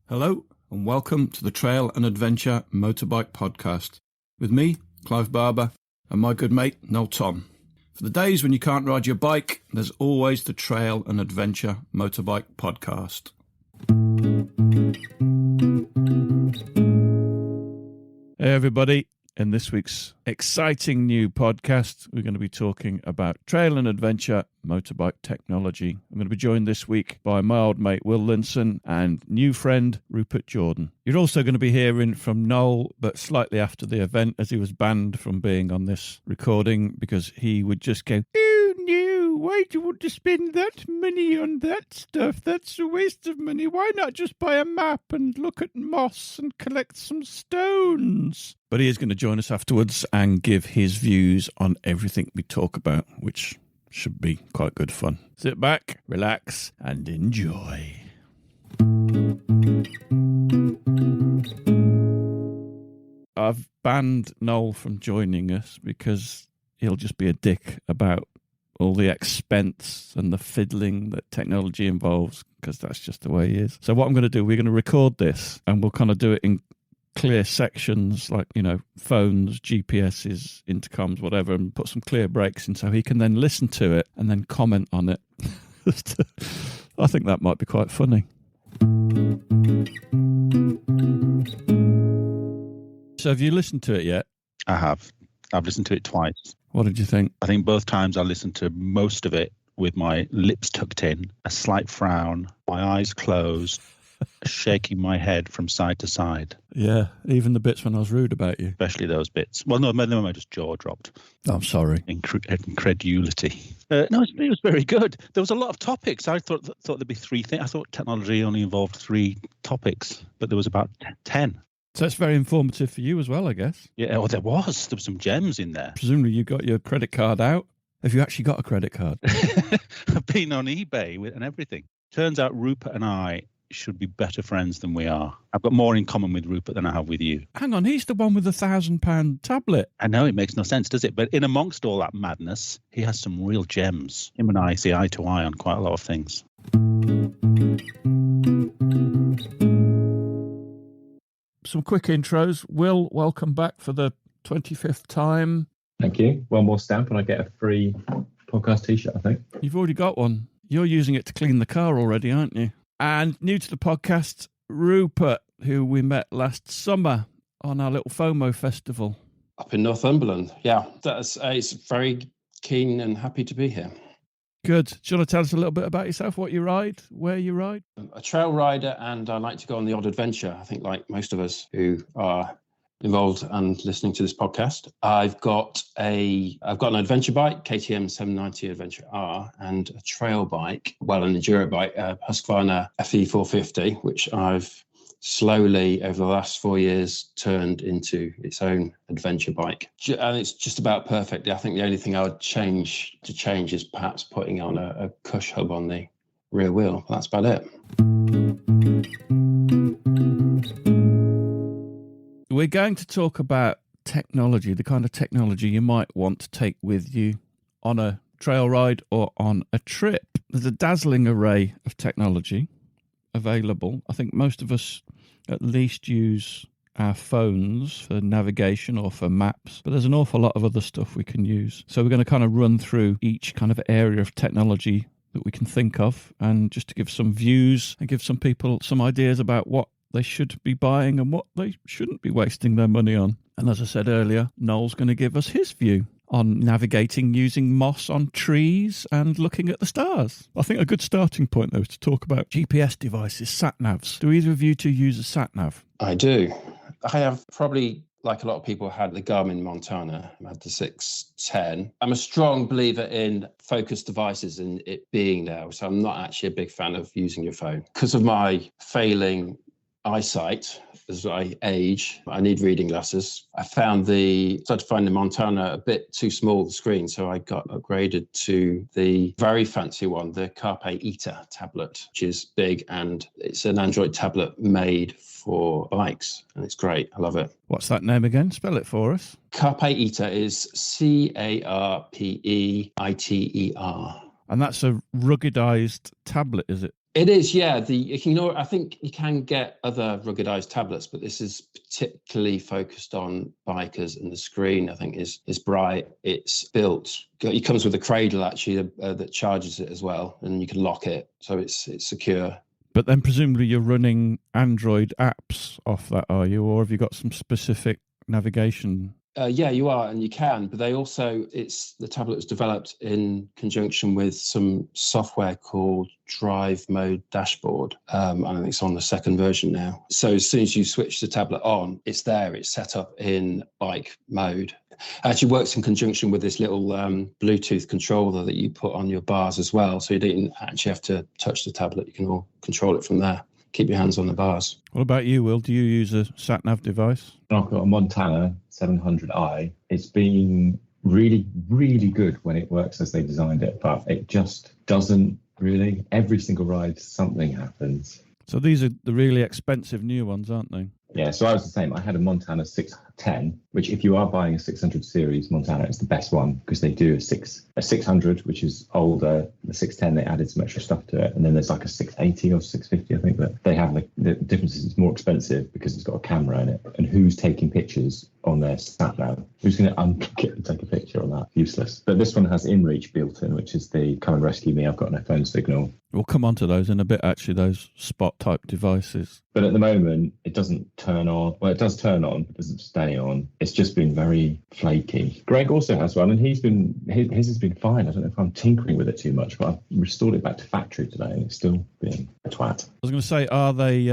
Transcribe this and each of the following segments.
Hello and welcome to the Trail and Adventure Motorbike Podcast with me, Clive Barber, and my good mate, Noel Tom. For the days when you can't ride your bike, there's always the Trail and Adventure Motorbike Podcast. Hey everybody, in this week's exciting new podcast, we're going to be talking about trail and adventure motorbike technology. I'm going to be joined this week by my old mate Will Linssen and new friend Rupert Jordan. You're also going to be hearing from Noel, but slightly after the event, as he was banned from being on this recording because he would just go, "Oh no, why do you want to spend that money on that stuff? That's a waste of money. Why not just buy a map and look at moss and collect some stones?" But he is going to join us afterwards and give his views on everything we talk about, which should be quite good fun. Sit back, relax, and enjoy. I've banned Noel from joining us because he'll just be a dick about all the expense and the fiddling that technology involves, because that's just the way he is. So what I'm going to do, we're going to record this and we'll kind of do it in clear sections, like, you know, phones, GPSs, intercoms, whatever, and put some clear breaks in so he can then listen to it and then comment on it. I think that might be quite funny. So have you listened to it yet? I have. I've listened to it twice. What did you think? I think both times I listened to most of it with my lips tucked in, a slight frown, my eyes closed, shaking my head from side to side. Yeah, even the bits when I was rude about you. Especially those bits. Well, no, my just jaw dropped. I'm sorry. Incredulity. No, it was very good. There was a lot of topics. I thought there'd be three things. I thought technology only involved 3 topics, but there was about 10. So it's very informative for you as well, I guess. Yeah, well, there were some gems in there. Presumably you got your credit card out. Have you actually got a credit card? I've been on eBay and everything. Turns out Rupert and I should be better friends than we are. I've got more in common with Rupert than I have with you. Hang on, he's the one with the £1,000 tablet. I know, it makes no sense, does it? But in amongst all that madness, he has some real gems. Him and I see eye to eye on quite a lot of things. Some quick intros. Will, welcome back for the 25th time. Thank you. One more stamp and I get a free podcast t-shirt, I think. You've already got one. You're using it to clean the car already, aren't you? And new to the podcast, Rupert, who we met last summer on our little FOMO festival. Up in Northumberland. Yeah, it's very keen and happy to be here. Good. Do you want to tell us a little bit about yourself, what you ride, where you ride? I'm a trail rider and I like to go on the odd adventure. I think like most of us who are involved and listening to this podcast. I've got an adventure bike, KTM 790 Adventure R, and a trail bike, an enduro bike, a Husqvarna FE450, which I've slowly over the last 4 years turned into its own adventure bike. And it's just about perfect. I think the only thing I would change is perhaps putting on a cush hub on the rear wheel. That's about it. We're going to talk about technology, the kind of technology you might want to take with you on a trail ride or on a trip. There's a dazzling array of technology available. I think most of us at least use our phones for navigation or for maps, but there's an awful lot of other stuff we can use. So we're going to kind of run through each kind of area of technology that we can think of, and just to give some views and give some people some ideas about what they should be buying and what they shouldn't be wasting their money on. And as I said earlier, Noel's going to give us his view on navigating using moss on trees and looking at the stars. I think a good starting point, though, is to talk about GPS devices, SatNavs. Do either of you two use a SatNav? I do. I have probably, like a lot of people, had the Garmin Montana. I had the 610. I'm a strong believer in focused devices and it being there. So I'm not actually a big fan of using your phone. Because of my failing eyesight, as I age, I need reading glasses. I started to find the Montana a bit too small, the screen, so I got upgraded to the very fancy one, the Carpe Eta tablet, which is big, and it's an Android tablet made for bikes, and it's great. I love it. What's that name again? Spell it for us. Carpe Eta is CARPEITER. And that's a ruggedized tablet, is it? It is, yeah. I think you can get other ruggedized tablets, but this is particularly focused on bikers, and the screen I think is bright. It's built. It comes with a cradle actually that charges it as well, and you can lock it, so it's secure. But then presumably you're running Android apps off that, are you, or have you got some specific navigation? Yeah, you are, and you can, but the tablet was developed in conjunction with some software called Drive Mode Dashboard. I think it's on the second version now. So as soon as you switch the tablet on, it's there. It's set up in bike mode. It actually works in conjunction with this little Bluetooth controller that you put on your bars as well. So you don't actually have to touch the tablet. You can all control it from there. Keep your hands on the bars. What about you, Will? Do you use a SatNav device? I've got a Montana 700i. It's been really, really good when it works as they designed it, but it just doesn't really. Every single ride, something happens. So these are the really expensive new ones, aren't they? Yeah, so I was the same. I had a Montana 610, which if you are buying a 600 series Montana, it's the best one because they do a 600, which is older. The 610, they added some extra stuff to it. And then there's like a 680 or 650, I think, that they have. The difference is it's more expensive because it's got a camera in it. And who's taking pictures on their SatNav? Who's going to unpick it and take a picture on that? Useless. But this one has InReach built in, which is the come and rescue me. I've got no phone signal. We'll come on to those in a bit, actually, those spot type devices. But at the moment, it doesn't turn on. Well, it does turn on, but doesn't stay on. It's just been very flaky. Greg also has one, and his has been fine. I don't know if I'm tinkering with it too much, but I've restored it back to factory today, and it's still being a twat. I was going to say, are they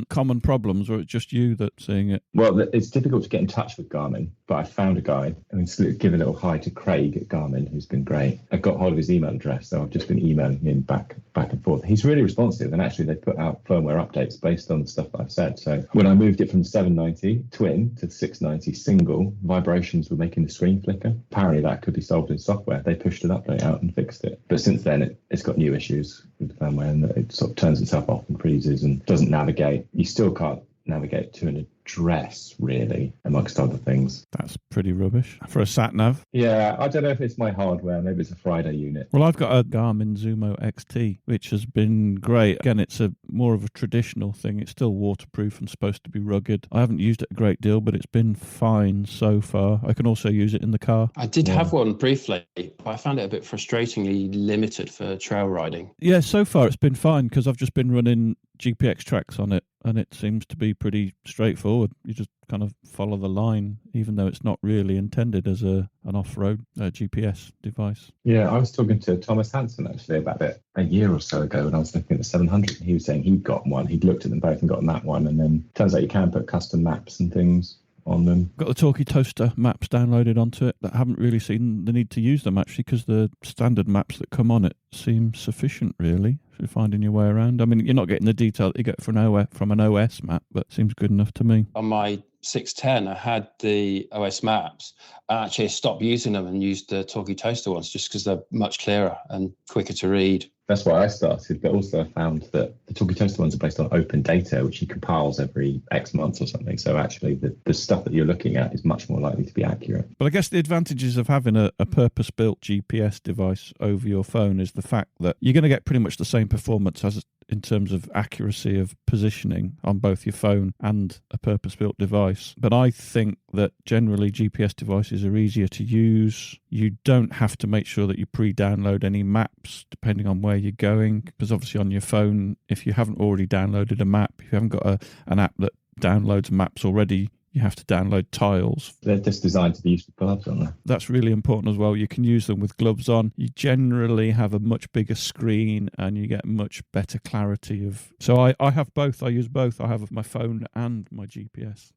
common problems, or it's just you that's seeing it? Well, it's difficult to get in touch with Garmin, but I found a guy. I mean, give a little hi to Craig at Garmin, who's been great. I got hold of his email address, so I've just been emailing him back and forth. He's really responsive, and actually they put out firmware updates based on the stuff that I've said. So when I moved it from 790 twin to 690 single, vibrations were making the screen flicker. Apparently that could be solved in software. They pushed an update out and fixed it. But since then, it's got new issues with the firmware, and it sort of turns itself off and freezes and doesn't navigate. You still can't navigate to an address, really, amongst other things. That's pretty rubbish for a SatNav. Yeah, I don't know if it's my hardware. Maybe it's a Friday unit. Well, I've got a Garmin Zumo XT, which has been great. Again, it's more of a traditional thing. It's still waterproof and supposed to be rugged. I haven't used it a great deal, but it's been fine so far. I can also use it in the car. I did have one briefly, but I found it a bit frustratingly limited for trail riding. Yeah, so far it's been fine because I've just been running GPX tracks on it, and it seems to be pretty straightforward. You just kind of follow the line, even though it's not really intended as an off-road GPS device. Yeah, I was talking to Thomas Hansen actually about it a year or so ago when I was looking at the 700. He was saying he'd got one. He'd looked at them both and gotten that one, and then turns out you can put custom maps and things on them. Got the Talkie Toaster maps downloaded onto it. I haven't really seen the need to use them actually, because the standard maps that come on it seem sufficient really for finding your way around. I mean, you're not getting the detail that you get from an OS map, but it seems good enough to me. On my 610, I had the OS maps. I actually stopped using them and used the Talkie Toaster ones just because they're much clearer and quicker to read. That's why I started, but also I found that the Talkie Toaster ones are based on open data, which he compiles every X months or something. So actually the stuff that you're looking at is much more likely to be accurate. But I guess the advantages of having a purpose-built GPS device over your phone is the fact that you're going to get pretty much the same performance as in terms of accuracy of positioning on both your phone and a purpose-built device. But I think that generally GPS devices are easier to use. You don't have to make sure that you pre-download any maps depending on where you're going, because obviously on your phone, if you haven't already downloaded a map, if you haven't got an app that downloads maps already, you have to download tiles. They're just designed to be used with gloves on. That's really important as well. You can use them with gloves on. You generally have a much bigger screen and you get much better clarity of... So I have both. I use both. I have my phone and my GPS,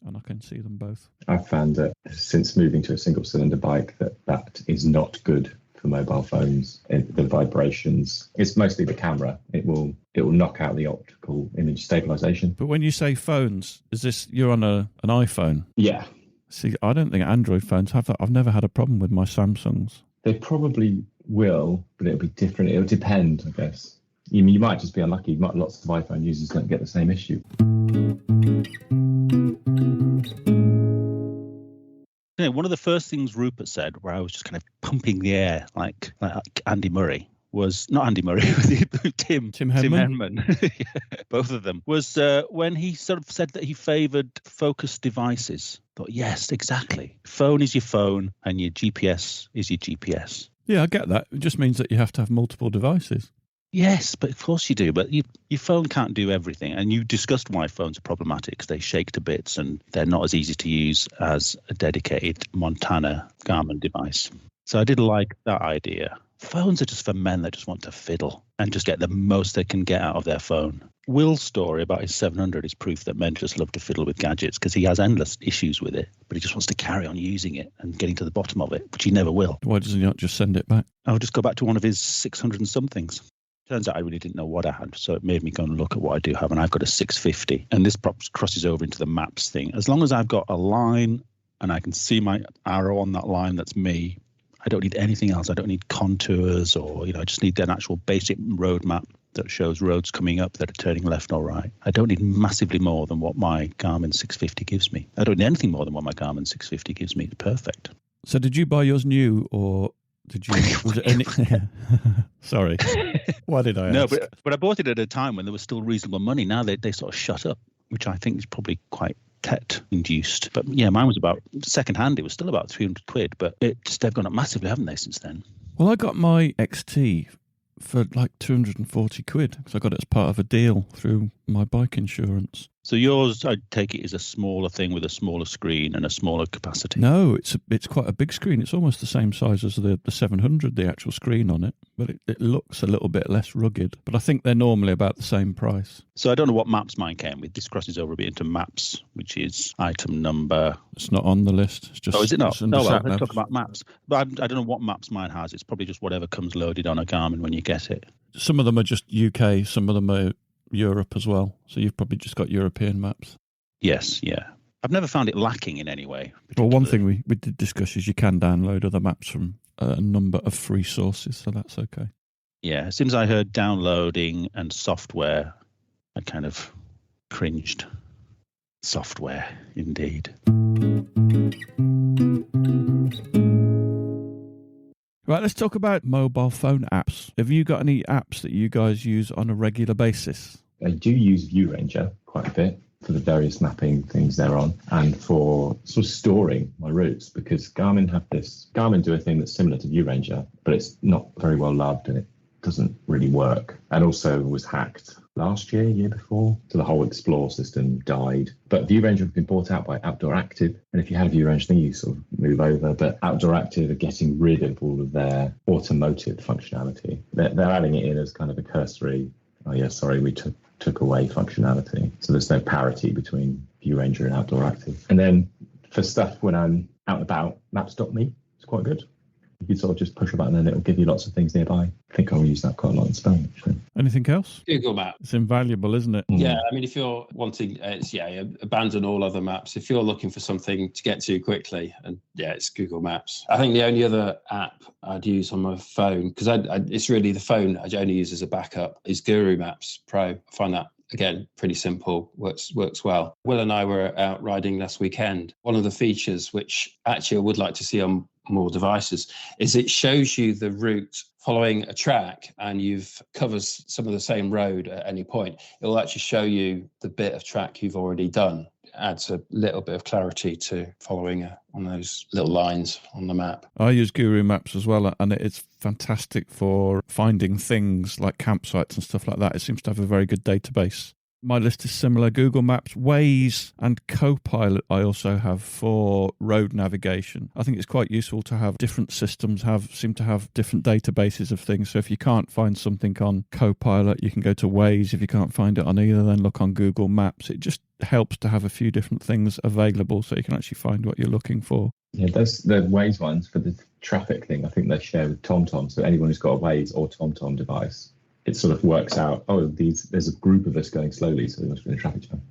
and I can see them both. I've found that since moving to a single-cylinder bike that is not good for mobile phones. The vibrations, it's mostly the camera. It will knock out the optical image stabilization. But when you say phones, is this you're on an iPhone? Yeah. See, I don't think Android phones have that. I've never had a problem with my Samsungs. They probably will, but it'll be different. It'll depend, I guess. You might just be unlucky. Lots of iPhone users don't get the same issue. Yeah, one of the first things Rupert said, where I was just kind of pumping the air like Andy Murray, was not Andy Murray, Tim Henman. Yeah, both of them, was when he sort of said that he favoured focused devices. Thought, yes, exactly. Phone is your phone and your GPS is your GPS. Yeah, I get that. It just means that you have to have multiple devices. Yes, but of course you do. But your phone can't do everything. And you discussed why phones are problematic because they shake to bits and they're not as easy to use as a dedicated Montana Garmin device. So I did like that idea. Phones are just for men that just want to fiddle and just get the most they can get out of their phone. Will's story about his 700 is proof that men just love to fiddle with gadgets because he has endless issues with it, but he just wants to carry on using it and getting to the bottom of it, which he never will. Why doesn't he not just send it back? I'll just go back to one of his 600 and somethings. Turns out I really didn't know what I had, so it made me go and look at what I do have, and I've got a 650, and this crosses over into the maps thing. As long as I've got a line and I can see my arrow on that line, that's me. I don't need anything else. I don't need contours or, I just need an actual basic road map that shows roads coming up that are turning left or right. I don't need massively more than what my Garmin 650 gives me. I don't need anything more than what my Garmin 650 gives me. It's perfect. So did you buy yours new or... Did you? Was it any? Sorry, why did I ask? No, but I bought it at a time when there was still reasonable money. Now they sort of shut up, which I think is probably quite TET induced. But yeah, mine was about second hand. It was still about 300 quid, but they've gone up massively, haven't they, since then? Well, I got my XT for like 240 quid because I got it as part of a deal through my bike insurance. So yours, I take it, is a smaller thing with a smaller screen and a smaller capacity. No, it's quite a big screen. It's almost the same size as the 700, the actual screen on it, but it looks a little bit less rugged. But I think they're normally about the same price. So I don't know what maps mine came with. This crosses over a bit into maps, which is item number. It's not on the list. It's just. Oh, is it not? No, well, let's SatNavs. talk about maps. But I don't know what maps mine has. It's probably just whatever comes loaded on a Garmin when you get it. Some of them are just UK. Some of them are Europe as well. So you've probably just got European maps. Yes, yeah. I've never found it lacking in any way. Well, one thing we did discuss is you can download other maps from a number of free sources, so that's okay. Yeah, as soon as I heard downloading and software, I kind of cringed. Software, indeed. Right, let's talk about mobile phone apps. Have you got any apps that you guys use on a regular basis? I do use ViewRanger quite a bit for the various mapping things they're on and for sort of storing my routes, because Garmin do a thing that's similar to ViewRanger, but it's not very well loved and it doesn't really work, and also was hacked last year before, so the whole Explore system died. But ViewRanger have been bought out by Outdoor Active, and if you have a ViewRanger thing, you sort of move over. But Outdoor Active are getting rid of all of their automotive functionality. They're adding it in as kind of a cursory, oh yeah, sorry, we took away functionality. So there's no parity between ViewRanger and Outdoor Active. And then for stuff when I'm out and about, maps.me is quite good. You can sort of just push a button and it'll give you lots of things nearby. I think I'll use that quite a lot in Spain, actually. Anything else? Google Maps. It's invaluable, isn't it? Yeah, I mean, if you're wanting, abandon all other maps. If you're looking for something to get to quickly, and it's Google Maps. I think the only other app I'd use on my phone, because it's really the phone I only use as a backup, is Guru Maps Pro. I find that, again, pretty simple, works well. Will and I were out riding last weekend. One of the features which actually I would like to see on more devices is it shows you the route following a track, and you've covered some of the same road at any point. It will actually show you the bit of track you've already done. It adds a little bit of clarity to following on those little lines on the map. I use Guru Maps as well, and it's fantastic for finding things like campsites and stuff like that. It seems to have a very good database. My list is similar. Google Maps, Waze, and Copilot I also have for road navigation. I think it's quite useful to have different systems seem to have different databases of things. So if you can't find something on Copilot, you can go to Waze. If you can't find it on either, then look on Google Maps. It just helps to have a few different things available so you can actually find what you're looking for. Yeah, there's the Waze ones for the traffic thing. I think they share with TomTom. So anyone who's got a Waze or TomTom device, it sort of works out, there's a group of us going slowly, so there must be a traffic jam.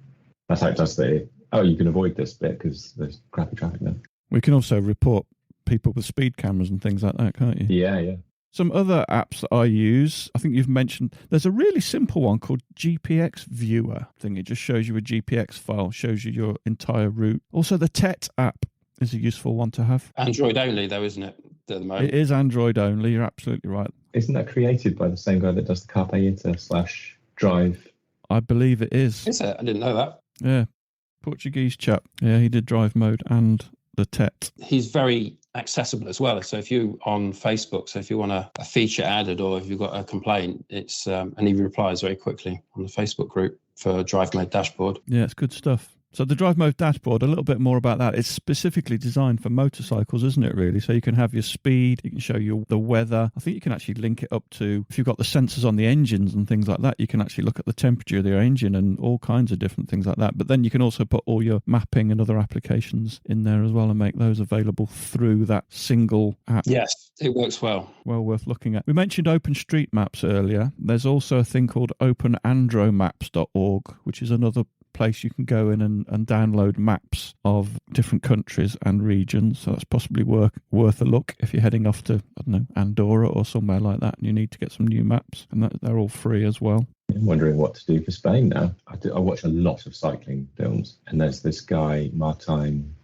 That's how it does you can avoid this bit because there's crappy traffic there. We can also report people with speed cameras and things like that, can't you? Yeah. Some other apps that I use, I think you've mentioned, there's a really simple one called GPX Viewer. It just shows you a GPX file, shows you your entire route. Also, the TET app is a useful one to have. Android only, though, isn't it? At the moment. It is Android only, you're absolutely right. Isn't that created by the same guy that does the Carpe Iter/Drive? I believe it is. Is it? I didn't know that. Yeah. Portuguese chap. Yeah, he did drive mode and the TET. He's very accessible as well. So if you on Facebook, so if you want a feature added or if you've got a complaint, it's and he replies very quickly on the Facebook group for Drive Mode Dashboard. Yeah, it's good stuff. So the Drive Mode Dashboard, a little bit more about that. It's specifically designed for motorcycles, isn't it, really? So you can have your speed, you can show you the weather. I think you can actually link it up to, if you've got the sensors on the engines and things like that, you can actually look at the temperature of your engine and all kinds of different things like that. But then you can also put all your mapping and other applications in there as well and make those available through that single app. Yes, it works well. Well worth looking at. We mentioned OpenStreetMaps earlier. There's also a thing called openandromaps.org, which is another place you can go in and download maps of different countries and regions. So that's possibly worth a look if you're heading off to, I don't know, Andorra or somewhere like that and you need to get some new maps. And they're all free as well. I'm wondering what to do for Spain now. I watch a lot of cycling films, and there's this guy, Martin,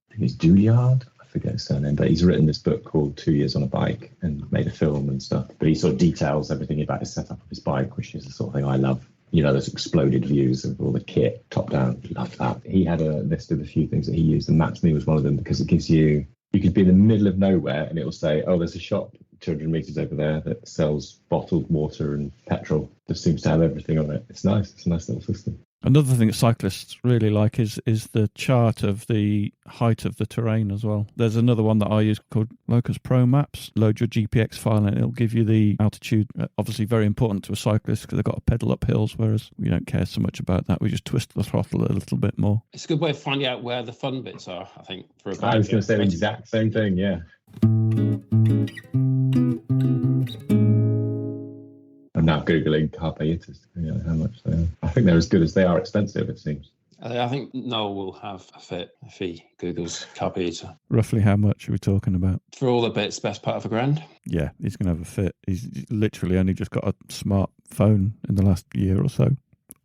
I think it's Juliard, I forget his surname, but he's written this book called 2 Years on a Bike and made a film and stuff. But he sort of details everything about his setup of his bike, which is the sort of thing I love. You know, those exploded views of all the kit, top down, love that. He had a list of a few things that he used, and Maps.me was one of them because it gives you could be in the middle of nowhere and it will say, oh, there's a shop 200 metres over there that sells bottled water and petrol. Just seems to have everything on it. It's nice. It's a nice little system. Another thing that cyclists really like is the chart of the height of the terrain as well. There's another one that I use called Locus Pro Maps. Load your GPX file and it'll give you the altitude. Obviously very important to a cyclist because they've got to pedal up hills, whereas we don't care so much about that. We just twist the throttle a little bit more. It's a good way of finding out where the fun bits are, I think. For a I was going to say the exact same thing, yeah. I'm now Googling Carpe Iters, how much they are. I think they're as good as they are expensive, it seems. I think Noel will have a fit if he Googles Carpe Iter. Roughly how much are we talking about? For all the bits, best part of $1,000. Yeah, he's going to have a fit. He's literally only just got a smartphone in the last year or so.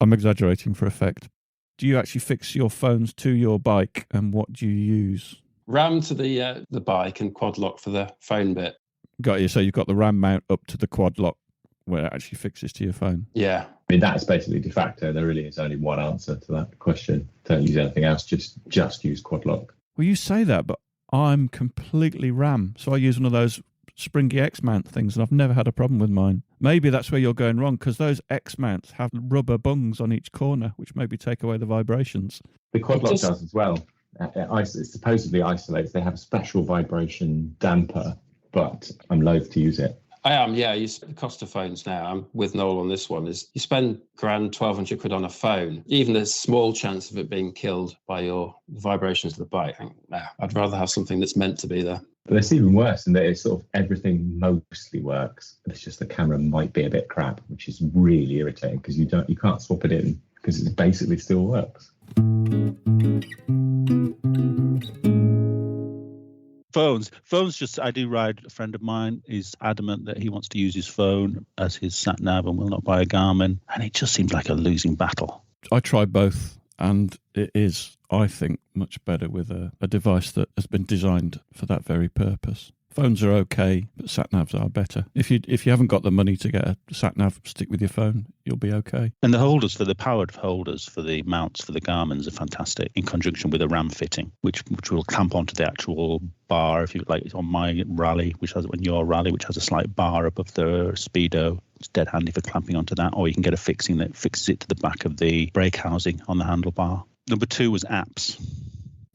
I'm exaggerating for effect. Do you actually fix your phones to your bike, and what do you use? RAM to the bike and quad lock for the phone bit. Got you. So you've got the RAM mount up to the quad lock where it actually fixes to your phone. Yeah. I mean, that's basically de facto. There really is only one answer to that question. Don't use anything else. Just use quad lock. Well, you say that, but I'm completely RAM. So I use one of those springy X mount things, and I've never had a problem with mine. Maybe that's where you're going wrong, because those X mounts have rubber bungs on each corner, which maybe take away the vibrations. The quad lock does as well. It supposedly isolates. They have a special vibration damper, but I'm loath to use it. I am, yeah. The cost of phones now, I'm with Noel on this one, is you spend £1,200 on a phone, even a small chance of it being killed by your vibrations of the bike. I'd rather have something that's meant to be there. But it's even worse in that it's sort of everything mostly works. It's just the camera might be a bit crap, which is really irritating because you can't swap it in because it basically still works. Phones just, I do ride, a friend of mine is adamant that he wants to use his phone as his SatNav and will not buy a Garmin. And it just seems like a losing battle. I tried both, and it is, I think, much better with a device that has been designed for that very purpose. Phones are okay, but SatNavs are better. If you haven't got the money to get a SatNav, stick with your phone, you'll be okay. And the holders, for the powered holders for the mounts for the Garmins, are fantastic in conjunction with a RAM fitting, which will clamp onto the actual bar. If you like, on my Rally, which has a slight bar above the Speedo. It's dead handy for clamping onto that, or you can get a fixing that fixes it to the back of the brake housing on the handlebar. Number 2 was apps.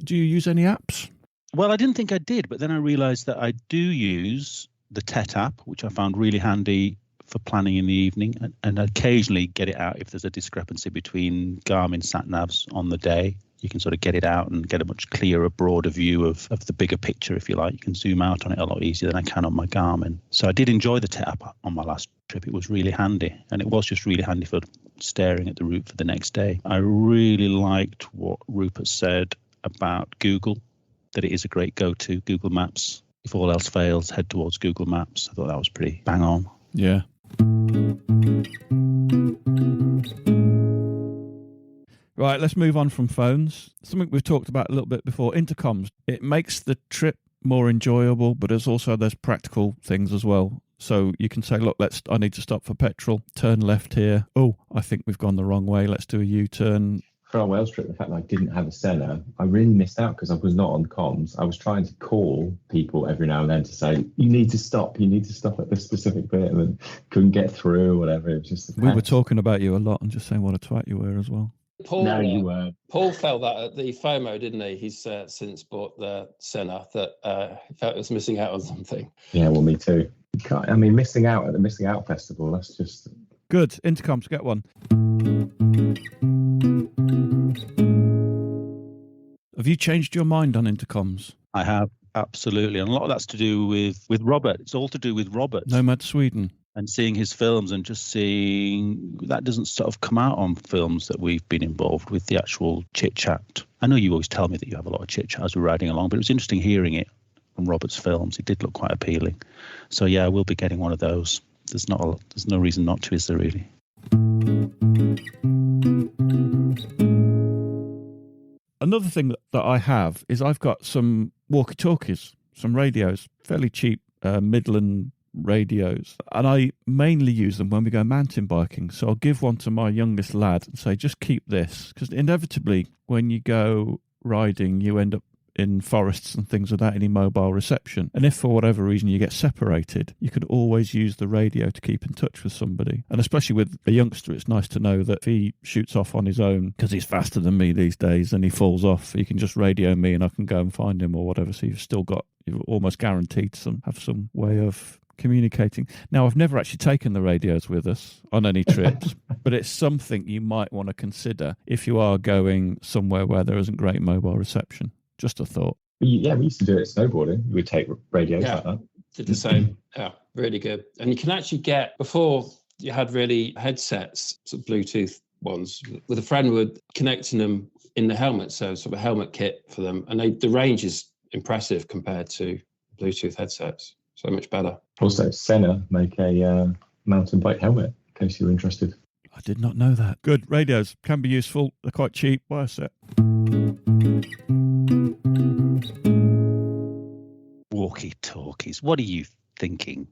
Do you use any apps? Well, I didn't think I did, but then I realised that I do use the TET app, which I found really handy for planning in the evening, and occasionally get it out if there's a discrepancy between Garmin SatNavs on the day. You can sort of get it out and get a much clearer, broader view of the bigger picture, if you like. You can zoom out on it a lot easier than I can on my Garmin. So I did enjoy the TET app on my last trip. It was really handy, and it was just really handy for staring at the route for the next day. I really liked what Rupert said about Google, that it is a great go-to, Google Maps. If all else fails, head towards Google Maps. I thought that was pretty bang on. Yeah. Right, let's move on from phones. Something we've talked about a little bit before, intercoms. It makes the trip more enjoyable, but there's practical things as well. So you can say, look, I need to stop for petrol, turn left here. Oh, I think we've gone the wrong way. Let's do a U-turn. For our Wales trip, the fact that I didn't have a cellar, I really missed out because I was not on comms. I was trying to call people every now and then to say, you need to stop at this specific bit, and then couldn't get through or whatever. It was just we were talking about you a lot and just saying what a twat you were as well. Paul, you were. Paul felt that at the FOMO, didn't he? He's since bought the Senna, that he felt it was missing out on something. Yeah, well, me too. Missing out at the Missing Out Festival, that's just... Good. Intercoms, get one. Have you changed your mind on intercoms? I have, absolutely. And a lot of that's to do with Robert. It's all to do with Robert. Nomad Sweden. And seeing his films and just seeing that doesn't sort of come out on films that we've been involved with, the actual chit-chat. I know you always tell me that you have a lot of chit-chat as we're riding along, but it was interesting hearing it from Robert's films. It did look quite appealing. So, yeah, we'll be getting one of those. There's no reason not to, is there really? Another thing that I have is I've got some walkie-talkies, some radios, fairly cheap Midland radios, and I mainly use them when we go mountain biking. So I'll give one to my youngest lad and say, just keep this, because inevitably when you go riding, you end up in forests and things without any mobile reception. And if for whatever reason you get separated, you could always use the radio to keep in touch with somebody. And especially with a youngster, it's nice to know that if he shoots off on his own, because he's faster than me these days, and he falls off, he can just radio me and I can go and find him or whatever. So you've almost guaranteed have some way of communicating. Now, I've never actually taken the radios with us on any trips, but it's something you might want to consider if you are going somewhere where there isn't great mobile reception. Just a thought. Yeah, we used to do it snowboarding. We would take radios like that. Did the same. Yeah, really good. And you can actually get, before you had really headsets, sort of Bluetooth ones, with a friend would connecting them in the helmet, so sort of a helmet kit for them. And the range is impressive compared to Bluetooth headsets. So much better. Also, Senna make a mountain bike helmet, in case you're interested. I did not know that. Good. Radios can be useful. They're quite cheap. Buy a set. Walkie-talkies. What are you thinking?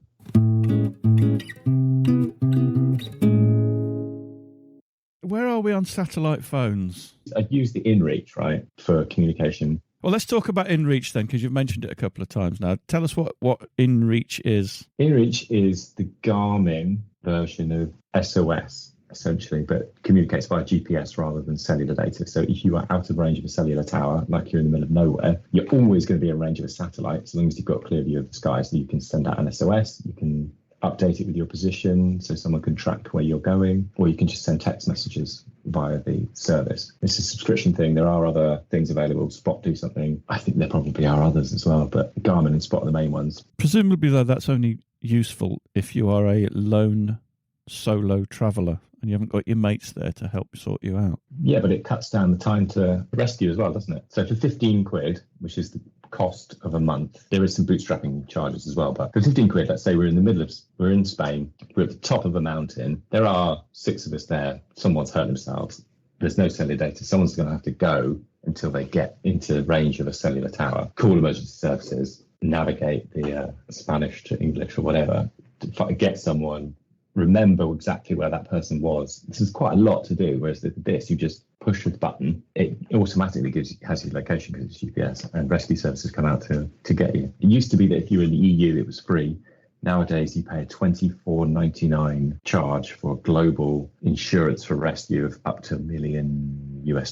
Where are we on satellite phones? I'd use the InReach, right, for communication. Well, let's talk about InReach then, because you've mentioned it a couple of times now. Tell us what InReach is. InReach is the Garmin version of SOS, essentially, but communicates via GPS rather than cellular data. So if you are out of range of a cellular tower, like you're in the middle of nowhere, you're always going to be in range of a satellite, as long as you've got a clear view of the sky. So you can send out an SOS, you can update it with your position so someone can track where you're going, or you can just send text messages via the service. It's a subscription thing. There are other things available. Spot do something. I think there probably are others as well, but Garmin and Spot are the main ones. Presumably, though, that's only useful if you are a lone solo traveller and you haven't got your mates there to help sort you out. Yeah, but it cuts down the time to rescue as well, doesn't it? So for 15 quid, which is the cost of a month, there is some bootstrapping charges as well. But for 15 quid, let's say we're in Spain, we're at the top of a mountain. There are 6 of us there. Someone's hurt themselves. There's no cellular data. Someone's going to have to go until they get into range of a cellular tower, call emergency services, navigate the Spanish to English or whatever, to get someone, remember exactly where that person was. This is quite a lot to do, whereas this, you just push the button, it automatically has your location because it's GPS, and rescue services come out to get you. It used to be that if you were in the EU, it was free. Nowadays, you pay a $24.99 charge for global insurance for rescue of up to $1 million, I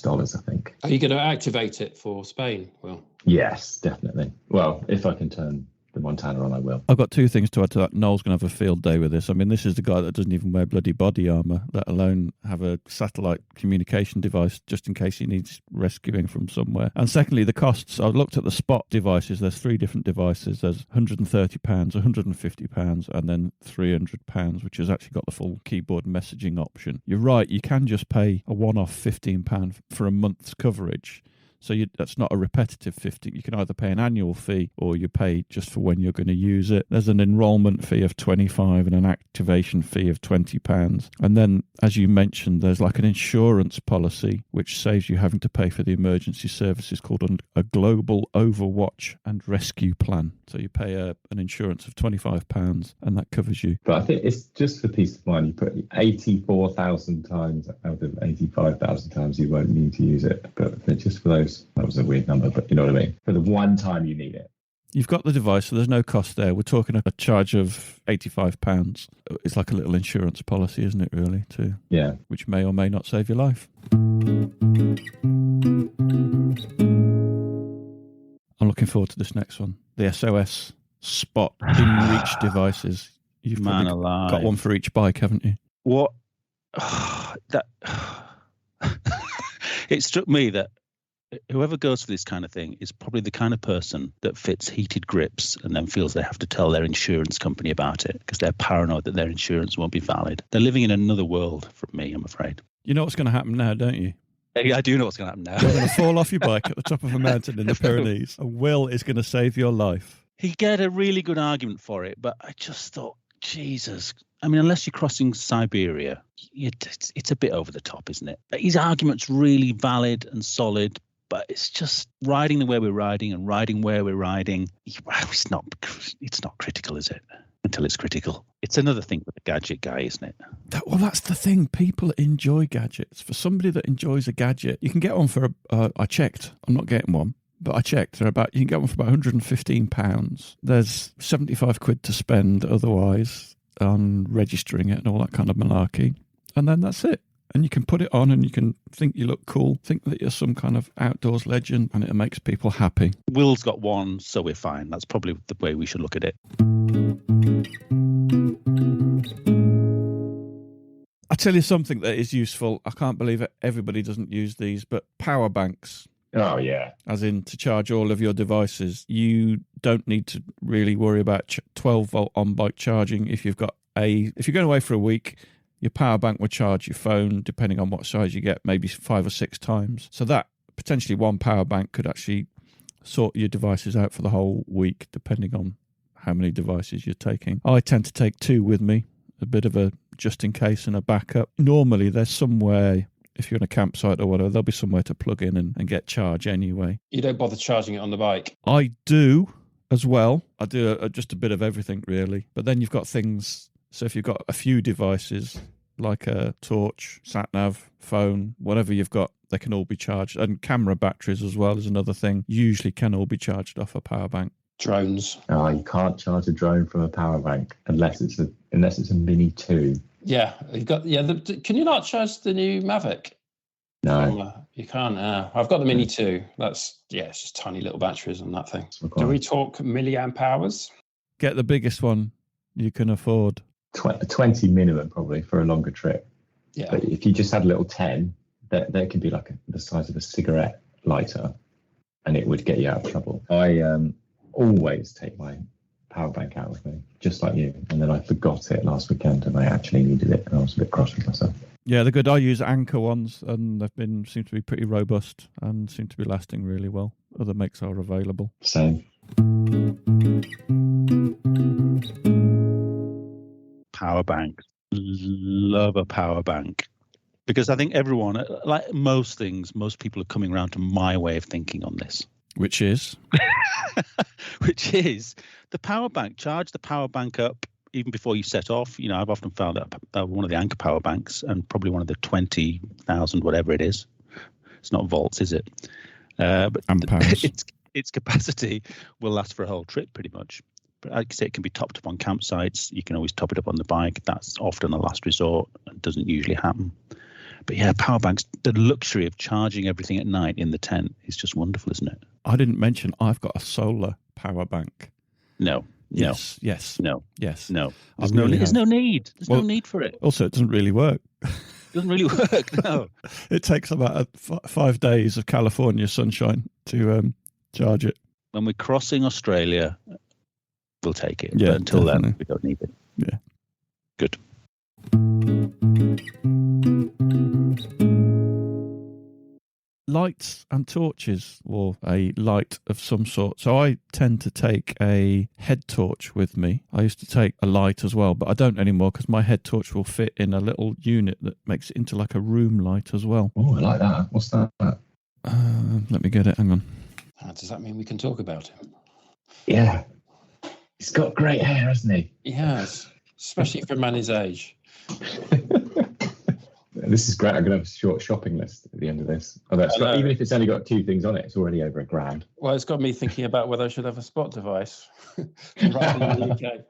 think. Are you going to activate it for Spain? Well, yes, definitely. Well, if I can turn the Montana on, I will. I've got 2 things to add to that. Noel's going to have a field day with this. I mean, this is the guy that doesn't even wear bloody body armour, let alone have a satellite communication device just in case he needs rescuing from somewhere. And secondly, the costs. I looked at the Spot devices. There's 3 different devices. There's £130, £150, and then £300, which has actually got the full keyboard messaging option. You're right, you can just pay a one-off £15 for a month's coverage. So that's not a repetitive 50. You can either pay an annual fee or you pay just for when you're going to use it. There's an enrolment fee of £25 and an activation fee of £20. And then, as you mentioned, there's like an insurance policy which saves you having to pay for the emergency services called a global overwatch and rescue plan. So you pay an insurance of £25 and that covers you. But I think it's just for peace of mind. You put 84,000 times out of 85,000 times you won't need to use it. But just for those, that was a weird number, but you know what I mean? For the one time you need it. You've got the device, so there's no cost there. We're talking a charge of £85. It's like a little insurance policy, isn't it, really, too? Yeah. Which may or may not save your life. I'm looking forward to this next one. The SOS Spot in-reach devices. You've got one for each bike, haven't you? What? It struck me that whoever goes for this kind of thing is probably the kind of person that fits heated grips and then feels they have to tell their insurance company about it because they're paranoid that their insurance won't be valid. They're living in another world from me, I'm afraid. You know what's going to happen now, don't you? I do know what's going to happen now. You're going to fall off your bike at the top of a mountain in the Pyrenees, and Will is going to save your life. He get a really good argument for it, but I just thought, Jesus. I mean, unless you're crossing Siberia, it's a bit over the top, isn't it? His argument's really valid and solid, but it's just riding the way we're riding and riding where we're riding. It's not critical, is it? Until it's critical. It's another thing with the gadget guy, isn't it? Well, that's the thing. People enjoy gadgets. For somebody that enjoys a gadget, you can get one for I checked. I'm not getting one, but I checked. You can get one for about £115. There's £75 to spend otherwise on registering it and all that kind of malarkey. And then that's it. And you can put it on and you can think you look cool, think that you're some kind of outdoors legend, and it makes people happy. Will's got one, so we're fine. That's probably the way we should look at it. I'll tell you something that is useful. I can't believe it. Everybody doesn't use these, but Powerbanks. Oh, yeah. As in to charge all of your devices. You don't need to really worry about 12-volt on-bike charging. If you're going away for a week, your power bank will charge your phone, depending on what size you get, maybe 5 or 6 times. So that potentially one power bank could actually sort your devices out for the whole week, depending on how many devices you're taking. I tend to take 2 with me, a bit of a just in case and a backup. Normally there's somewhere, if you're in a campsite or whatever, there'll be somewhere to plug in and get charge anyway. You don't bother charging it on the bike? I do as well. I do just a bit of everything, really. But then you've got things... So if you've got a few devices, like a torch, SatNav, phone, whatever you've got, they can all be charged. And camera batteries as well is another thing. Usually can all be charged off a power bank. Drones. Oh, you can't charge a drone from a power bank unless it's a Mini 2. Yeah, can you not charge the new Mavic? No, you can't. I've got the Mini 2. It's just tiny little batteries on that thing. Do we talk milliamp hours? Get the biggest one you can afford. 20 minimum probably for a longer trip. Yeah. But if you just had a little 10, that could be like the size of a cigarette lighter, and it would get you out of trouble. I always take my power bank out with me, just like you. And then I forgot it last weekend, and I actually needed it, and I was a bit cross with myself. Yeah, they're good. I use Anker ones, and seem to be pretty robust and seem to be lasting really well. Other makes are available. Same. Power bank. Love a power bank. Because I think everyone, like most things, most people are coming around to my way of thinking on this. Which is? Which is the power bank. Charge the power bank up even before you set off. You know, I've often found that one of the Anker power banks and probably one of the 20,000, whatever it is. It's not volts, is it? But its capacity will last for a whole trip pretty much. But like I say, it can be topped up on campsites. You can always top it up on the bike. That's often a last resort and doesn't usually happen. But yeah, power banks, the luxury of charging everything at night in the tent is just wonderful, isn't it? I didn't mention I've got a solar power bank. No. Yes. No. Yes. No. There's no need. There's no need for it. Also, it doesn't really work. It doesn't really work, no. It takes about 5 days of California sunshine to charge it. When we're crossing Australia, we'll take it. Yeah, but until definitely. Then, we don't need it. Yeah. Good. lights and torches, or a light of some sort. So I tend to take a head torch with me. I used to take a light as well, but I don't anymore because my head torch will fit in a little unit that makes it into like a room light as well. Oh, I like that. What's that? Let me get it. Hang on. Does that mean we can talk about him? Yeah. He's got great hair, hasn't he? He has, especially for a man his age. This is great. I'm going to have a short shopping list at the end of this. Although even if it's only got 2 things on it, it's already over £1,000. Well, it's got me thinking about whether I should have a spot device rather than the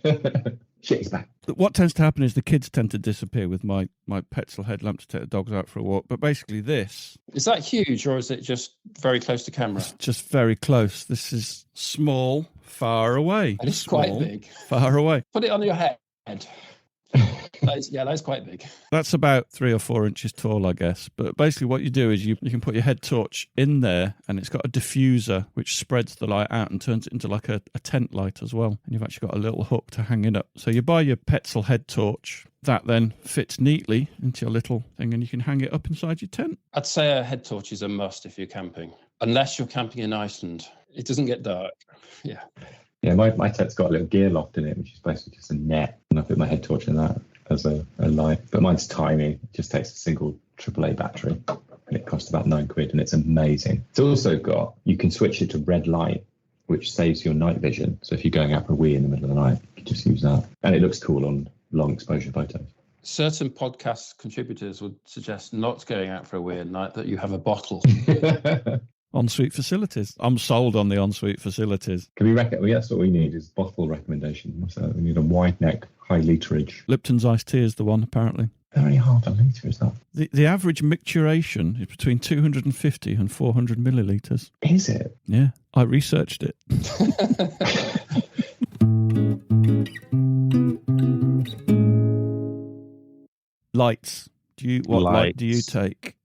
UK. Shit, he's back. What tends to happen is the kids tend to disappear with my petrol headlamp to take the dogs out for a walk. But basically this... Is that huge, or is it just very close to camera? It's just very close. This is small, far away. And it's quite big. Far away. Put it on your head. That's quite big. That's about 3 or 4 inches tall, I guess. But basically what you do is you can put your head torch in there, and it's got a diffuser which spreads the light out and turns it into like a tent light as well. And you've actually got a little hook to hang it up. So you buy your Petzl head torch. That then fits neatly into your little thing, and you can hang it up inside your tent. I'd say a head torch is a must if you're camping. Unless you're camping in Iceland. It doesn't get dark. Yeah. Yeah, my tent's got a little gear loft in it, which is basically just a net. And I put my head torch in that as a light. But mine's tiny. It just takes a single AAA battery. And it costs about £9, and it's amazing. It's also got, you can switch it to red light, which saves your night vision. So if you're going out for a wee in the middle of the night, you can just use that. And it looks cool on long exposure photos. Certain podcast contributors would suggest not going out for a wee at night, that you have a bottle. Ensuite facilities. I'm sold on the ensuite facilities. Can we reckon? That's what we need is bottle recommendation. What's that? We need a wide neck, high literage. Lipton's iced tea is the one, apparently. Very half a litre, is that? The average micturation is between 250 and 400 millilitres. Is it? Yeah, I researched it. Lights. What light do you take?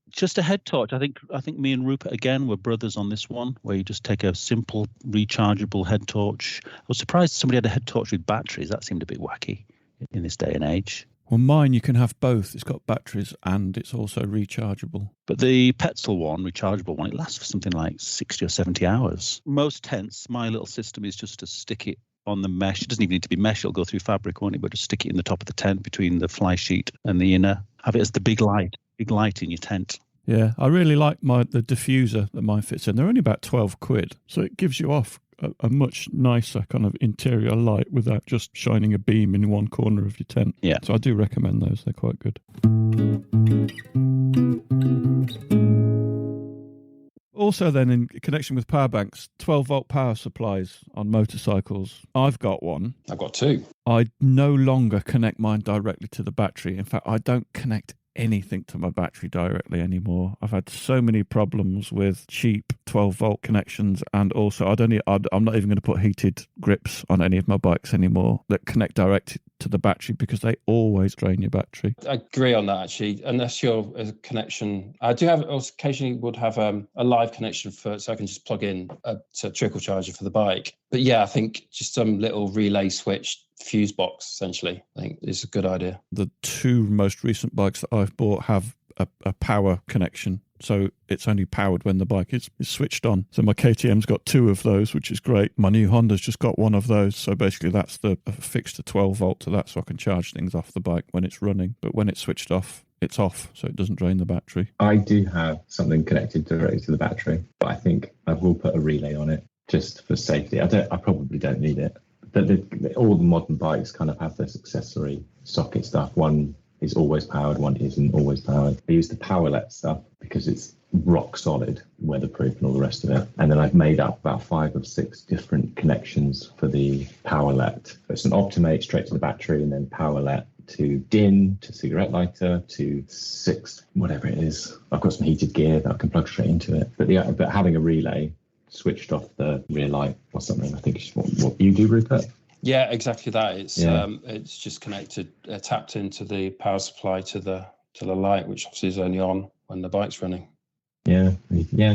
Just a head torch. I think me and Rupert again were brothers on this one, where you just take a simple rechargeable head torch. I was surprised somebody had a head torch with batteries. That seemed a bit wacky in this day and age. Well, mine, you can have both. It's got batteries and it's also rechargeable. But the Petzl one, rechargeable one, it lasts for something like 60 or 70 hours. Most tents, my little system is just to stick it on the mesh. It doesn't even need to be mesh. It'll go through fabric, won't it? But just stick it in the top of the tent between the fly sheet and the inner. Have it as the big light in your tent. Yeah, I really like the diffuser that mine fits in. They're only about £12, so it gives you off a much nicer kind of interior light without just shining a beam in one corner of your tent. Yeah. So I do recommend those. They're quite good. Also then, in connection with Powerbanks, 12-volt power supplies on motorcycles. I've got one. I've got 2. I no longer connect mine directly to the battery. In fact, I don't connect anything to my battery directly anymore. I've had so many problems with cheap 12-volt connections, and also I'm not even going to put heated grips on any of my bikes anymore that connect direct to the battery, because they always drain your battery. I agree on that, actually, unless you're a connection. I do have, occasionally would have a live connection so I can just plug in a trickle charger for the bike. But yeah, I think just some little relay switch fuse box, essentially, I think is a good idea. The 2 most recent bikes that I've bought have a power connection, so it's only powered when the bike is switched on. So my KTM's got 2 of those, which is great. My new Honda's just got 1 of those, so basically that's fixed to 12 volt to that, so I can charge things off the bike when it's running. But when it's switched off, it's off, so it doesn't drain the battery. I do have something connected directly to the battery, but I think I will put a relay on it just for safety. I probably don't need it. But all the modern bikes kind of have this accessory socket stuff. One is always powered, one isn't always powered. I use the Powerlet stuff because it's rock solid, weatherproof and all the rest of it. And then I've made up about 5 or 6 different connections for the Powerlet. So it's an Optimate straight to the battery, and then Powerlet to DIN, to cigarette lighter, to 6, whatever it is. I've got some heated gear that I can plug straight into it. But having a relay switched off the rear light or something, I think is what you do, Rupert. Yeah, exactly that. It's just connected, tapped into the power supply to the light, which obviously is only on when the bike's running. Yeah.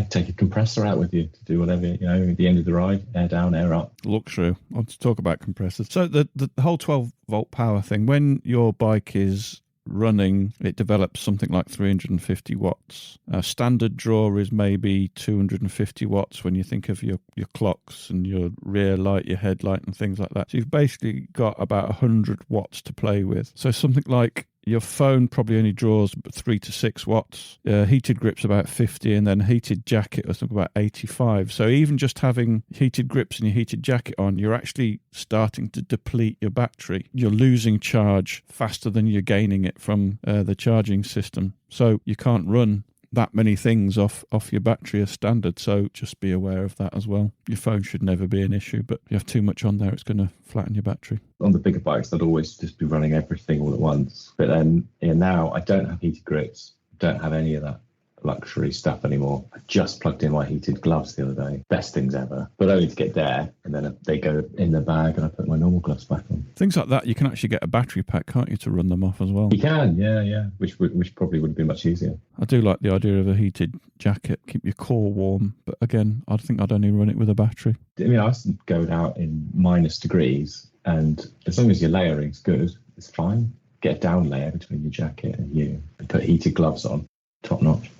Take a compressor out with you to do whatever, at the end of the ride, air down, air up. Look through. I'll talk about compressors. So the whole 12-volt power thing, when your bike is running, it develops something like 350 watts. Standard draw is maybe 250 watts when you think of your clocks and your rear light, your headlight and things like that. So you've basically got about 100 watts to play with. So something like your phone probably only draws 3 to 6 watts. Heated grip's about 50, and then heated jacket or something about 85. So even just having heated grips and your heated jacket on, you're actually starting to deplete your battery. You're losing charge faster than you're gaining it from the charging system. So you can't run that many things off your battery as standard, so just be aware of that as well. Your phone should never be an issue, but if you have too much on there, it's going to flatten your battery. On the bigger bikes, I'd always just be running everything all at once. But then now I don't have heated grips, don't have any of that luxury stuff anymore. I just plugged in my heated gloves the other day. Best things ever, but only to get there, and then they go in the bag and I put my normal gloves back on. Things like that, you can actually get a battery pack, can't you, to run them off as well? You can, yeah, which probably would be much easier. I do like the idea of a heated jacket, keep your core warm, but again, I think I'd only run it with a battery. I mean, I used to go out in -degrees, and as long as your layering's good, it's fine. Get a down layer between your jacket and you, and put heated gloves on, top notch.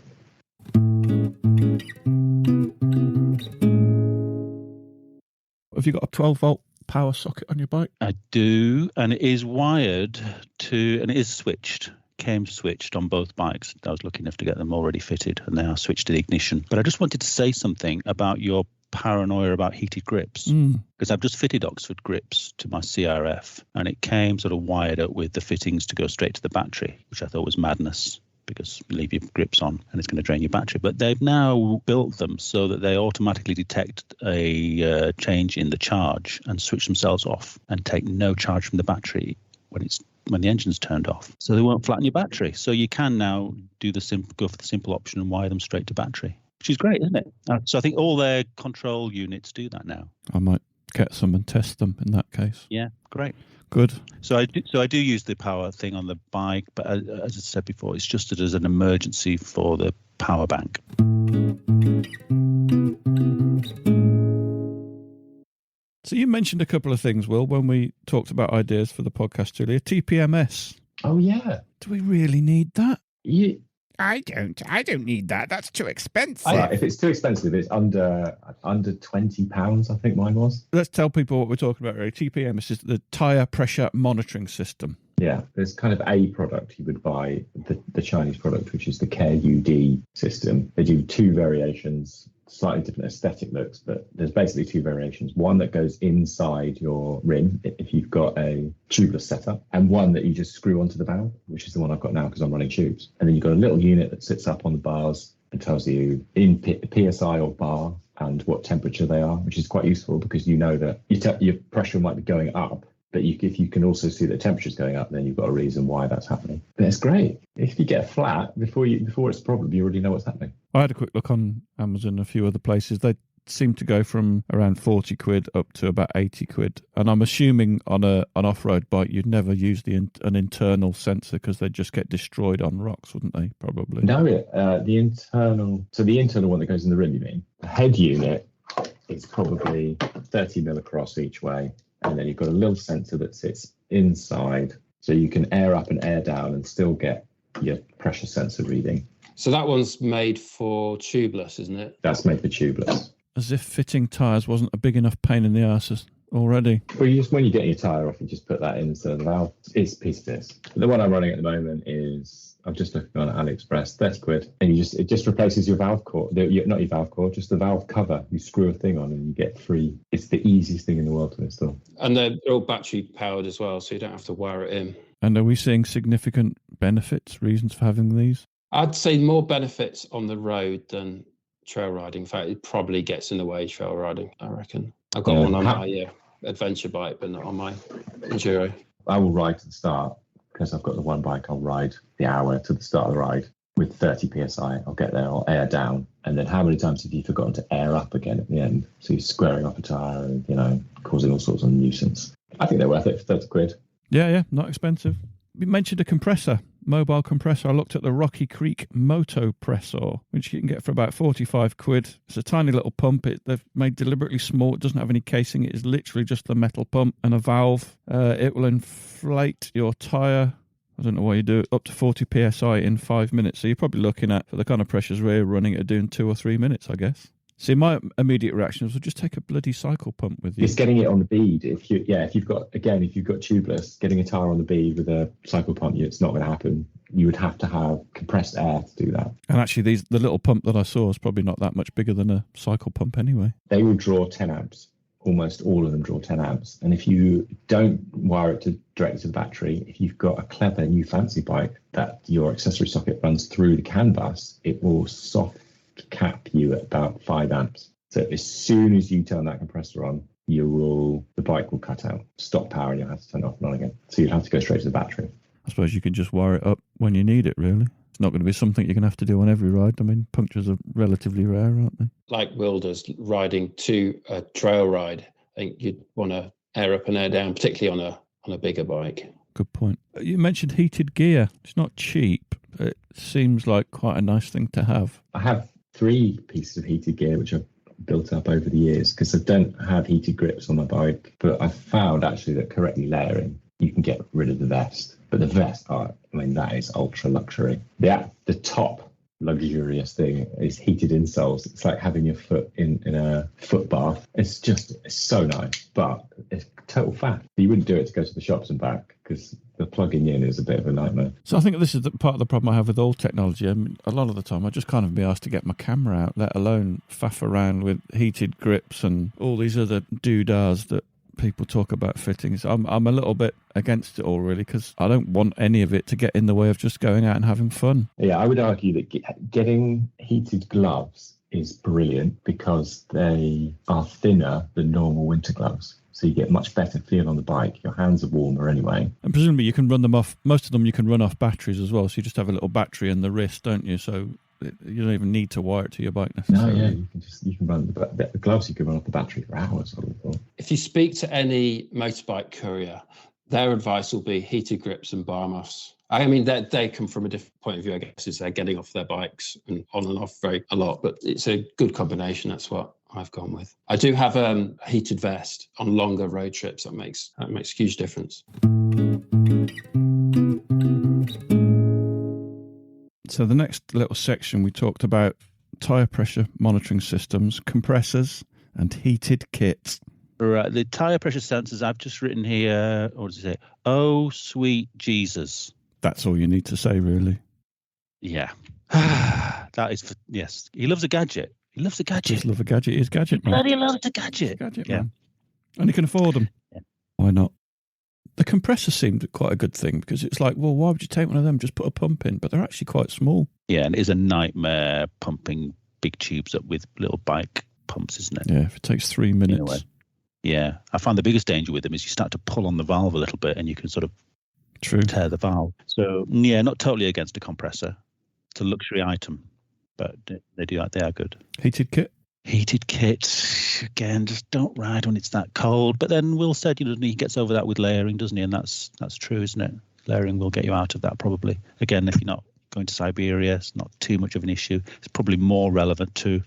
Have you got a 12-volt power socket on your bike? I do, and it is wired to, and it is switched. Came switched on both bikes. I was lucky enough to get them already fitted, and they are switched to the ignition. But I just wanted to say something about your paranoia about heated grips, because I've just fitted Oxford grips to my CRF, and it came sort of wired up with the fittings to go straight to the battery, which I thought was madness, because you leave your grips on and it's going to drain your battery. But they've now built them so that they automatically detect a change in the charge and switch themselves off and take no charge from the battery when the engine's turned off. So they won't flatten your battery. So you can now go for the simple option and wire them straight to battery, which is great, isn't it? So I think all their control units do that now. I might get some and test them in that case. Yeah, great. Good. So I do use the power thing on the bike, but as I said before, it's just as an emergency for the power bank. So you mentioned a couple of things, Will, when we talked about ideas for the podcast earlier. TPMS. Oh, yeah. Do we really need that? Yeah. I don't need that. That's too expensive. If it's too expensive, it's under £20, I think mine was. Let's tell people what we're talking about, really. TPMS is the tyre pressure monitoring system. Yeah, there's kind of a product you would buy, the Chinese product, which is the Care UD system. They do two variations, slightly different aesthetic looks, but there's basically two variations. One that goes inside your rim if you've got a tubeless setup, and one that you just screw onto the valve, which is the one I've got now because I'm running tubes. And then you've got a little unit that sits up on the bars and tells you in PSI or bar and what temperature they are, which is quite useful because you know that your pressure might be going up. But if you can also see the temperature's going up, then you've got a reason why that's happening. But it's great. If you get a flat before it's a problem, you already know what's happening. I had a quick look on Amazon and a few other places. They seem to go from around 40 quid up to about 80 quid. And I'm assuming on an off-road bike, you'd never use an internal sensor because they'd just get destroyed on rocks, wouldn't they? Probably. No, the internal one that goes in the rim, you mean? The head unit is probably 30 mil across each way. And then you've got a little sensor that sits inside, so you can air up and air down and still get your pressure sensor reading. So that one's made for tubeless, isn't it? That's made for tubeless. As if fitting tyres wasn't a big enough pain in the arse already. Well, when you get your tyre off, you just put that in instead of the valve. It's a piece of this. The one I'm running at the moment is, I'm just looking on AliExpress, 30 quid. And it just replaces your valve cord, not your valve cord, just the valve cover. You screw a thing on and you get free. It's the easiest thing in the world to install. And they're all battery powered as well, so you don't have to wire it in. And are we seeing significant benefits, reasons for having these? I'd say more benefits on the road than trail riding. In fact, it probably gets in the way of trail riding, I reckon. I've got one on my adventure bike, but not on my enduro. I will ride to the start because I've got the one bike. I'll ride the hour to the start of the ride with 30 psi. I'll get there, I'll air down, and then how many times have you forgotten to air up again at the end? So you're squaring off a tire and causing all sorts of nuisance. I think they're worth it for 30 quid. Yeah, not expensive. We mentioned a compressor, mobile compressor. I looked at the Rocky Creek Moto Pressor, which you can get for about 45 quid. It's a tiny little pump. They've made deliberately small. It doesn't have any casing. It is literally just the metal pump and a valve. It will inflate your tyre I don't know why you do it up to 40 psi in 5 minutes. So you're probably looking at, for the kind of pressures we're running at, doing 2 or 3 minutes, I guess. See, my immediate reaction was, just take a bloody cycle pump with you. It's getting it on the bead. If you've got tubeless, getting a tire on the bead with a cycle pump, it's not going to happen. You would have to have compressed air to do that. And actually, the little pump that I saw is probably not that much bigger than a cycle pump anyway. They will draw 10 amps. Almost all of them draw 10 amps. And if you don't wire it directly to the battery, if you've got a clever new fancy bike that your accessory socket runs through the CAN bus, it will soft cap you at about 5 amps. So as soon as you turn that compressor on, the bike will cut out, stop power, and you'll have to turn it off and on again. So you'll have to go straight to the battery. I suppose you can just wire it up when you need it, really. It's not going to be something you're going to have to do on every ride. I mean, punctures are relatively rare, aren't they? Like Wilders riding to a trail ride, I think you'd want to air up and air down, particularly on a bigger bike. Good point. You mentioned heated gear. It's not cheap. It seems like quite a nice thing to have. I have 3 pieces of heated gear, which I've built up over the years, because I don't have heated grips on my bike. But I've found actually that correctly layering, you can get rid of the vest. But the vest, that is ultra luxury. The top luxurious thing is heated insoles. It's like having your foot in a foot bath. It's so nice, but it's total faff. You wouldn't do it to go to the shops and back, because the plugging in is a bit of a nightmare. So I think this is part of the problem I have with all technology. I mean, a lot of the time I just kind of be asked to get my camera out, let alone faff around with heated grips and all these other doodahs that people talk about fittings. I'm a little bit against it all, really, because I don't want any of it to get in the way of just going out and having fun. Yeah, I would argue that getting heated gloves is brilliant because they are thinner than normal winter gloves. So you get much better feel on the bike. Your hands are warmer anyway. And presumably you can run them off, most of them you can run off batteries as well. So you just have a little battery in the wrist, don't you? So you don't even need to wire it to your bike necessarily. No, yeah, you can run the gloves. You can run off the battery for hours. If you speak to any motorbike courier, their advice will be heated grips and bar muffs. I mean, they come from a different point of view, I guess, is they're getting off their bikes and on and off a lot, but it's a good combination. That's what I've gone with. I do have a heated vest on longer road trips. That makes a huge difference. So the next little section, we talked about tyre pressure monitoring systems, compressors, and heated kits. Right, the tyre pressure sensors, I've just written here, what does it say? Oh, sweet Jesus. That's all you need to say, really. Yeah. That is, yes. He loves a gadget. He loves a gadget. Just love a gadget. He's gadget, man. Bloody loves a gadget. Gadget, yeah. Man. And he can afford them. Yeah. Why not? The compressor seemed quite a good thing because it's like, well, why would you take one of them? Just put a pump in. But they're actually quite small. Yeah, and it is a nightmare pumping big tubes up with little bike pumps, isn't it? Yeah, if it takes 3 minutes. Yeah, I find the biggest danger with them is you start to pull on the valve a little bit and you can sort of tear the valve. So, yeah, not totally against a compressor. It's a luxury item, but they are good. Heated kit? Heated kit, again, just don't ride when it's that cold. But then Will said, he gets over that with layering, doesn't he? And that's true, isn't it? Layering will get you out of that probably. Again, if you're not going to Siberia, it's not too much of an issue. It's probably more relevant to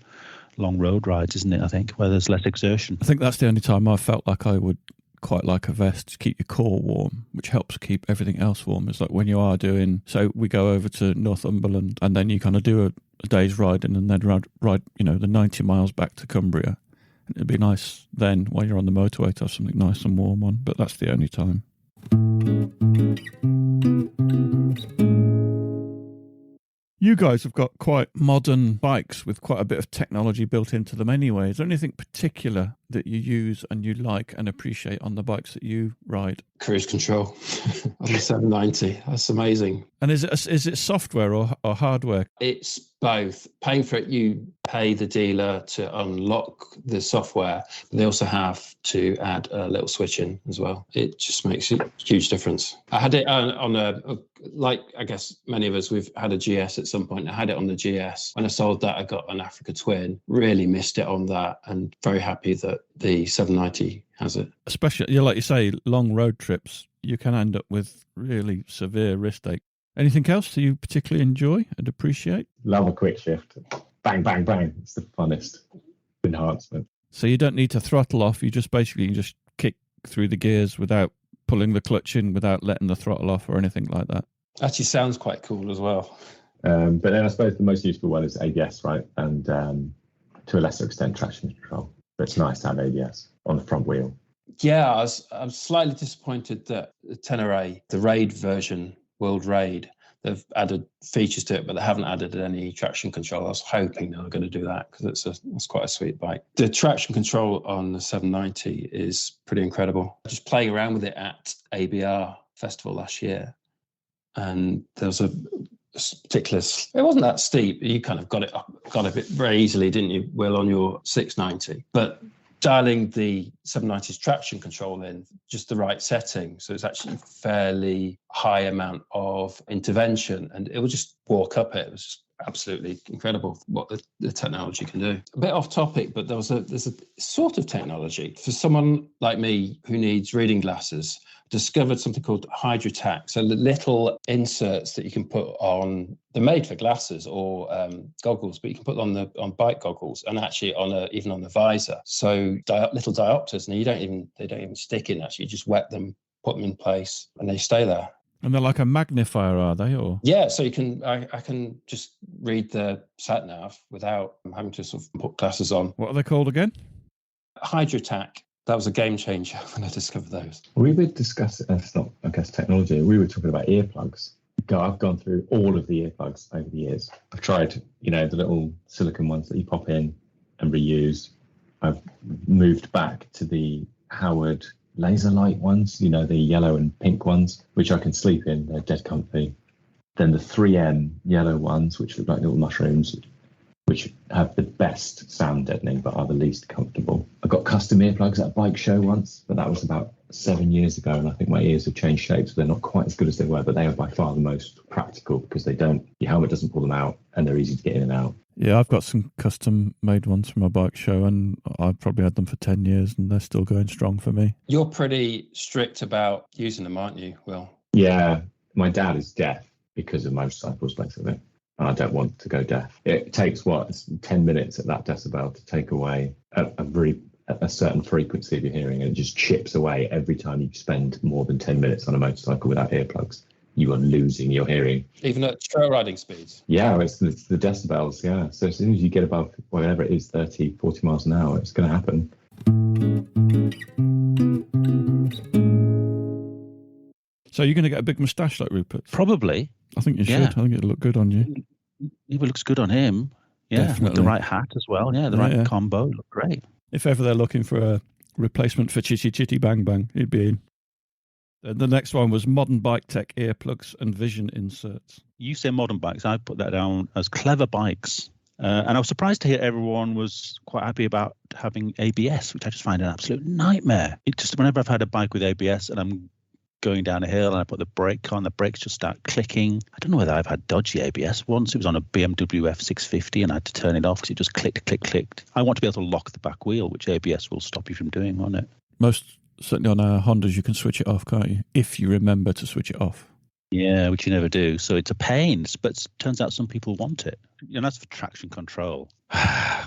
long road rides, isn't it, I think, where there's less exertion. I think that's the only time I felt like I would quite like a vest to keep your core warm, which helps keep everything else warm. It's like when you are doing, so we go over to Northumberland and then you kind of do a day's riding and then ride the 90 miles back to Cumbria. It'd be nice then while you're on the motorway to have something nice and warm on, but that's the only time. You guys have got quite modern bikes with quite a bit of technology built into them anyway. Is there anything particular that you use and you like and appreciate on the bikes that you ride? Cruise control on the 790. That's amazing. And is it software or hardware? It's both. Paying for it, you pay the dealer to unlock the software, but they also have to add a little switch in as well. It just makes a huge difference. I had it on like I guess many of us, we've had a GS at some point. I had it on the GS. When I sold that, I got an Africa Twin. Really missed it on that and very happy that the 790 has it. Especially, like you say, long road trips, you can end up with really severe wrist ache. Anything else that you particularly enjoy and appreciate? Love a quick shift. Bang, bang, bang. It's the funnest enhancement. So you don't need to throttle off. You just kick through the gears without pulling the clutch in, without letting the throttle off or anything like that. Actually sounds quite cool as well. But then I suppose the most useful one is ABS, right? And to a lesser extent, traction control. But it's nice to have ABS on the front wheel. Yeah, I'm slightly disappointed that the Tenere, the Raid version, World Raid, they've added features to it, but they haven't added any traction control. I was hoping they were going to do that because it's quite a sweet bike. The traction control on the 790 is pretty incredible. Just playing around with it at ABR Festival last year, and there was a particular, it wasn't that steep. You kind of got a bit very easily, didn't you, Will, on your 690? But dialing the 790's traction control in just the right setting, so it's actually fairly high amount of intervention, and it will just walk up it. It was just absolutely incredible what the technology can do. A bit off topic, but there's a sort of technology for someone like me who needs reading glasses. Discovered something called HydroTac. So the little inserts that you can put on, they're made for glasses or goggles, but you can put them on bike goggles and actually even on the visor. So little diopters, and they don't even stick in. Actually, you just wet them, put them in place, and they stay there. And they're like a magnifier, are they? Or yeah, so I can just read the SatNav without having to sort of put glasses on. What are they called again? HydroTac. That was a game changer when I discovered those. We were discussing, it's not, I guess, technology. We were talking about earplugs. I've gone through all of the earplugs over the years. I've tried, the little silicone ones that you pop in and reuse. I've moved back to the Howard laser light ones, the yellow and pink ones, which I can sleep in. They're dead comfy. Then the 3M yellow ones, which look like little mushrooms, which have the best sound deadening but are the least comfortable. I got custom earplugs at a bike show once, but that was about 7 years ago, and I think my ears have changed shape, so they're not quite as good as they were, but they are by far the most practical because your helmet doesn't pull them out, and they're easy to get in and out. Yeah, I've got some custom-made ones from my bike show, and I've probably had them for 10 years, and they're still going strong for me. You're pretty strict about using them, aren't you, Will? Yeah, my dad is deaf because of motorcycles, basically. And I don't want to go deaf. It takes 10 minutes at that decibel to take away a certain frequency of your hearing, and it just chips away every time you spend more than 10 minutes on a motorcycle without earplugs. You are losing your hearing. Even at trail riding speeds? Yeah, it's the decibels, yeah. So as soon as you get above whatever it is, 30, 40 miles an hour, it's going to happen. So you're going to get a big moustache like Rupert? Probably. I think you should. I think it'll look good on you. It looks good on him. Yeah, definitely. With the right hat as well. Yeah, the right combo. Look great. If ever they're looking for a replacement for Chitty Chitty Bang Bang, he'd be in. The next one was modern bike tech earplugs and vision inserts. You say modern bikes. I put that down as clever bikes. And I was surprised to hear everyone was quite happy about having ABS, which I just find an absolute nightmare. It just, whenever I've had a bike with ABS and I'm going down a hill and I put the brake on, the brakes just start clicking. I don't know whether I've had dodgy ABS. Once it was on a BMW F650 and I had to turn it off because it just clicked. I want to be able to lock the back wheel, which ABS will stop you from doing on it. Most certainly on our Hondas you can switch it off, can't you? If you remember to switch it off. Yeah, which you never do. So it's a pain, but it turns out some people want it. That's for traction control.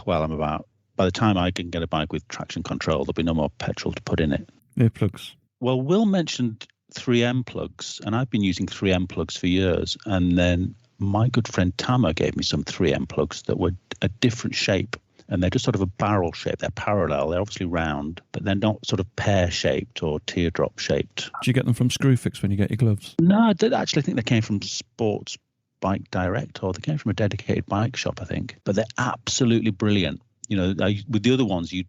Well, by the time I can get a bike with traction control, there'll be no more petrol to put in it. Earplugs. Well, Will mentioned 3M plugs, and I've been using 3M plugs for years. And then my good friend Tama gave me some 3M plugs that were a different shape, and they're just sort of a barrel shape. They're parallel. They're obviously round, but they're not sort of pear-shaped or teardrop-shaped. Do you get them from Screwfix when you get your gloves? No, I actually think they came from Sports Bike Direct, or they came from a dedicated bike shop, I think. But they're absolutely brilliant. With the other ones, you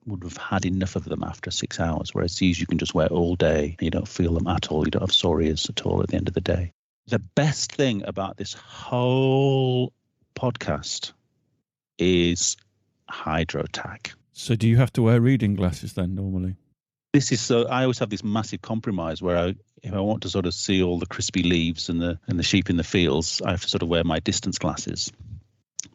would have had enough of them after 6 hours, whereas these you can just wear all day. You don't feel them at all. You don't have sore ears at all at the end of the day. The best thing about this whole podcast is HydroTac. So do you have to wear reading glasses then normally? This is so. I always have this massive compromise where if I want to sort of see all the crispy leaves and the sheep in the fields, I have to sort of wear my distance glasses.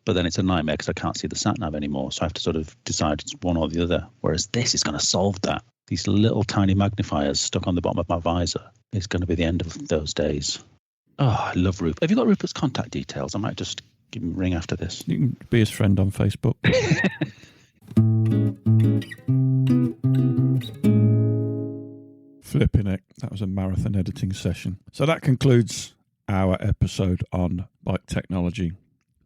But then it's a nightmare because I can't see the SatNav anymore. So I have to sort of decide it's one or the other. Whereas this is going to solve that. These little tiny magnifiers stuck on the bottom of my visor is going to be the end of those days. Oh, I love Rupert. Have you got Rupert's contact details? I might just give him a ring after this. You can be his friend on Facebook. Flipping it. That was a marathon editing session. So that concludes our episode on bike technology.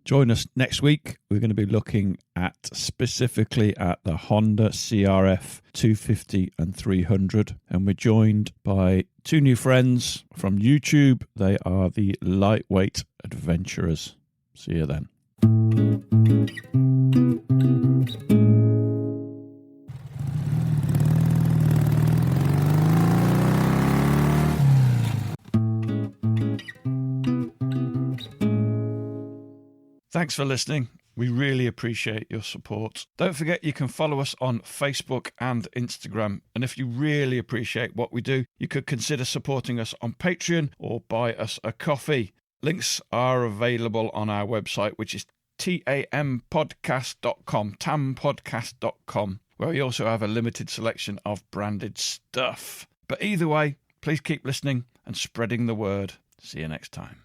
Join us next week. We're going to be looking at specifically at the Honda CRF 250 and 300. And we're joined by two new friends from YouTube. They are the Lightweight Adventurers. See you then. Thanks for listening. We really appreciate your support. Don't forget you can follow us on Facebook and Instagram. And if you really appreciate what we do, you could consider supporting us on Patreon or buy us a coffee. Links are available on our website, which is tampodcast.com, tampodcast.com, where we also have a limited selection of branded stuff. But either way, please keep listening and spreading the word. See you next time.